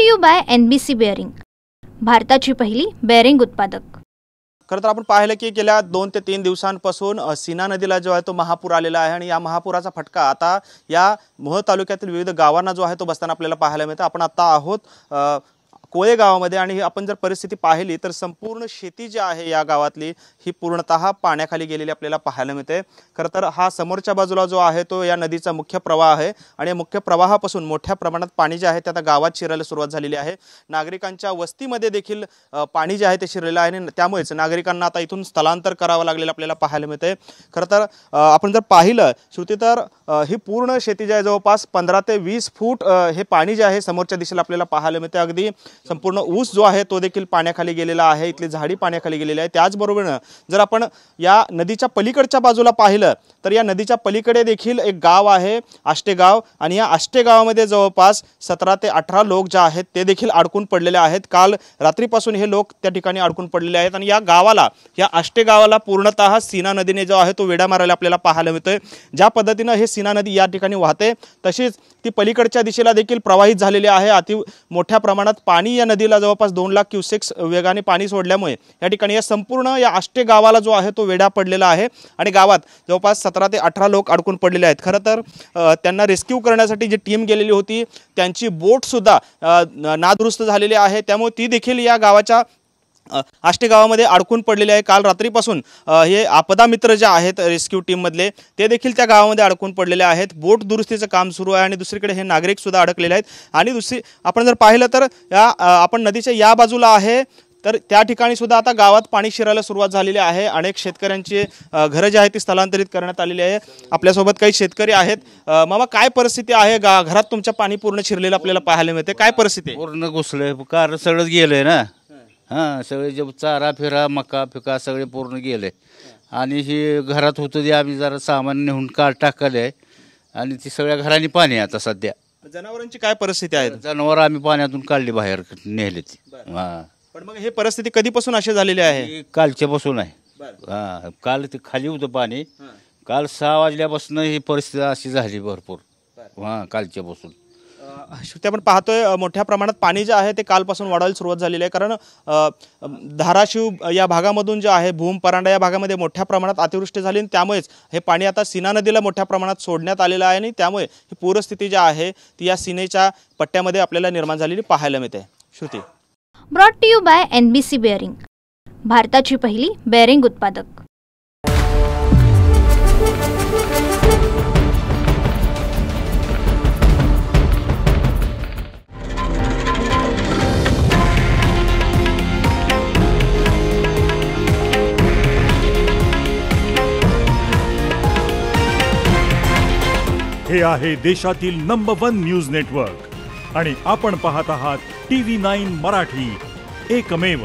To you by NBC bearing, भारताची पहिली bearing उत्पादक। खरं तर आपण पाहिलं की गेल्या 2 ते 3 दिवसांपासून सीना नदीला जो आहे तो महापूर आलेला आहे आणि या महापुराचा फटका आता या मोहोळ तालुक्यातील विविध गावांना जो आहे तो बसताना आपल्याला पाहायला मिळतं। आपण आता आहोत कोळे गावामध्ये आणि आपण जर परिस्थिती पाहिली तर संपूर्ण शेती जी आहे या गावातली ही पूर्णतः पाण्याखाली गेलेली आपल्याला पाहायला मिळते। खरं तर हा समोरच्या बाजूला जो आहे तो या नदीचा मुख्य प्रवाह आहे आणि या मुख्य प्रवाहापासून मोठ्या प्रमाणात पाणी जे आहे ते आता गावात शिरायला सुरुवात झालेली आहे। नागरिकांच्या वस्तीमध्ये देखील पाणी जे आहे ते शिरलेलं आहे आणि त्यामुळेच नागरिकांना आता इथून स्थलांतर करावं लागलेलं आपल्याला पाहायला मिळते। खरं तर आपण जर पाहिलं श्रुती तर ही पूर्ण शेती जी आहे जवळपास 15 ते 20 फूट हे पाणी जे आहे समोरच्या दिशेला आपल्याला पाहायला मिळते। अगदी संपूर्ण ऊस जो आहे तो देखील पाण्याखाली गेलेला आहे, इथली झाडी पाण्याखाली गेलेली आहे। त्याचबरोबर जर आपण या नदीच्या पलीकडच्या बाजूला पाहिलं तर या नदीच्या पलीकडे देखील एक गाव आहे आष्टे गाव आणि या आष्टे गावामध्ये जवळपास 17 ते 18 लोक जे आहेत ते देखील अडकून पडलेले आहेत। काल रात्रीपासून हे लोक त्या ठिकाणी अडकून पडलेले आहेत आणि या गावाला या आष्टे गावाला पूर्णतः सीना नदीने जो आहे तो वेढा मारायला आपल्याला पाहायला मिळतोय। ज्या पद्धतीनं हे सीना नदी या ठिकाणी वाहते तशीच ती पलीकडच्या दिशेला देखील प्रवाहित झालेली आहे। अति मोठ्या प्रमाणात पाणी या नदीला जवळपास 2 लाख क्युसेक्स वेगाने पाणी सोडल्यामुळे या ठिकाणी या संपूर्ण या आष्टे गावाला जो आहे तो वेढा पडलेला आहे आणि गावात जवळपास 17 ते 18 लोक अडकून पडलेले आहेत। खरं तर त्यांना रेस्क्यू करण्यासाठी जी टीम गेलेली होती त्यांची बोट सुद्धा नादुरुस्त झालेली आहे, त्यामुळे ती देखील या गावाच्या आष्टे गावामध्ये अडकून पडलेले आहे। काल रात्रीपासून हे आपदा मित्र जे आहेत रेस्क्यू टीम मधले ते देखील त्या गावामध्ये अडकून पडलेले आहेत। बोट दुरुस्तीचं काम सुरू आहे आणि दुसरीकडे हे नागरिक सुद्धा अडकलेले आहेत। आणि आपण जर पाहिलं तर या आपण नदीच्या या बाजूला आहे तर त्या ठिकाणी सुद्धा आता गावात पाणी शिरायला सुरुवात झालेली आहे। अनेक शेतकऱ्यांची घरं जी आहेत ती स्थलांतरित करण्यात आलेली आहे। आपल्यासोबत काही शेतकरी आहेत। मामा काय परिस्थिती आहे? घरात तुमच्या पाणी पूर्ण शिरलेलं आपल्याला पाहायला मिळते, काय परिस्थिती आहे? पूर्ण घुसलंय, कार सगळंच गेलंय ना। हां, सगळे जे चारा फिरा मका फिका सगळे पूर्ण गेले आणि ही घरात होतं ते आम्ही जरा सामान नेऊन टाकले आणि ती सगळ्या घरांनी पाणी आता सध्या। जनावरांची काय परिस्थिती आहे? जनावर आम्ही पाण्यातून काढली बाहेर नेले ती। हां, पण मग हे परिस्थिती कधीपासून अशी झालेली आहे? कालच्या पासून आहे। हां, काल ते खाली होतं पाणी, काल 6 वाजल्यापासून ही परिस्थिती अशी झाली भरपूर। हां, कालच्या पासून आपण पाहतोय मोठ्या प्रमाणात पाणी जे आहे ते कालपासून वाढायला सुरुवात झालेली आहे। कारण धाराशिव या भागामधून जे आहे भूम परांडा या भागामध्ये मोठ्या प्रमाणात अतिवृष्टी झाली आणि त्यामुळेच हे पाणी आता सीना नदीला मोठ्या प्रमाणात सोडण्यात आलेलं आहे आणि त्यामुळे ही पूरस्थिती जी आहे ती या सीनेच्या पट्ट्यामध्ये आपल्याला निर्माण झालेली पाहायला मिळते। Shruti brought to you by NBC bearing, भारताची पहिली बेअरिंग उत्पादक। हे आहे देशातील नंबर 1 न्यूज नेटवर्क आणि आपण पाहत आहात TV9 मराठी, एकमेव।